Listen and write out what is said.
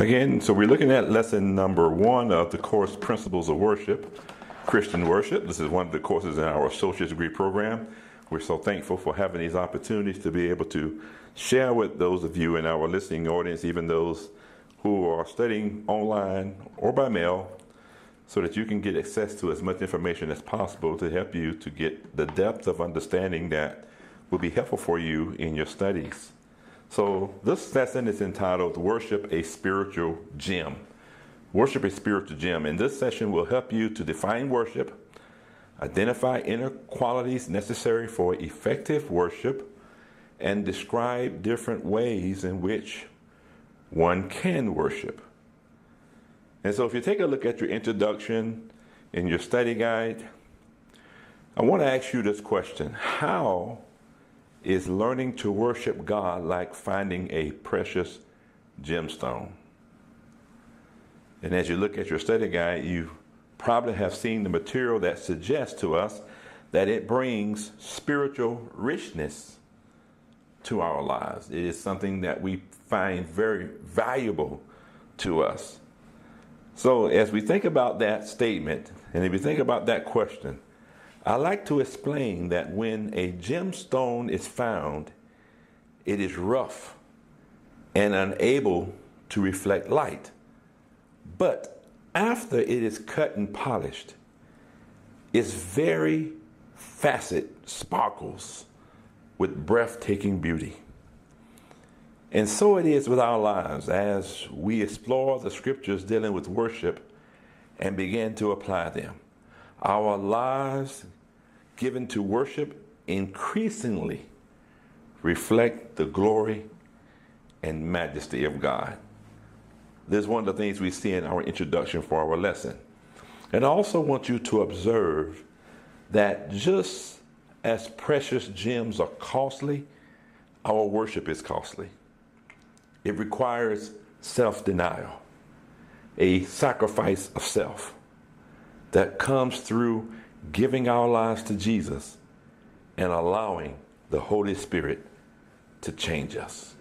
Again, so we're looking at lesson number 1 of the course Principles of Worship, Christian Worship. This is one of the courses in our associate's degree program. We're so thankful for having these opportunities to be able to share with those of you in our listening audience, even those who are studying online or by mail, so that you can get access to as much information as possible to help you to get the depth of understanding that will be helpful for you in your studies. So this lesson is entitled Worship a Spiritual Gem. Worship a Spiritual Gem. And this session will help you to define worship, identify inner qualities necessary for effective worship, and describe different ways in which one can worship. And so if you take a look at your introduction in your study guide, I want to ask you this question. How is learning to worship God like finding a precious gemstone? And as you look at your study guide, you probably have seen the material that suggests to us that it brings spiritual richness to our lives. It is something that we find very valuable to us. So as we think about that statement, and if you think about that question, I like to explain that when a gemstone is found, it is rough and unable to reflect light. But after it is cut and polished, its very facet sparkles with breathtaking beauty. And so it is with our lives as we explore the scriptures dealing with worship and begin to apply them. Our lives given to worship increasingly reflect the glory and majesty of God. This is one of the things we see in our introduction for our lesson. And I also want you to observe that just as precious gems are costly, our worship is costly. It requires self-denial, a sacrifice of self that comes through giving our lives to Jesus and allowing the Holy Spirit to change us.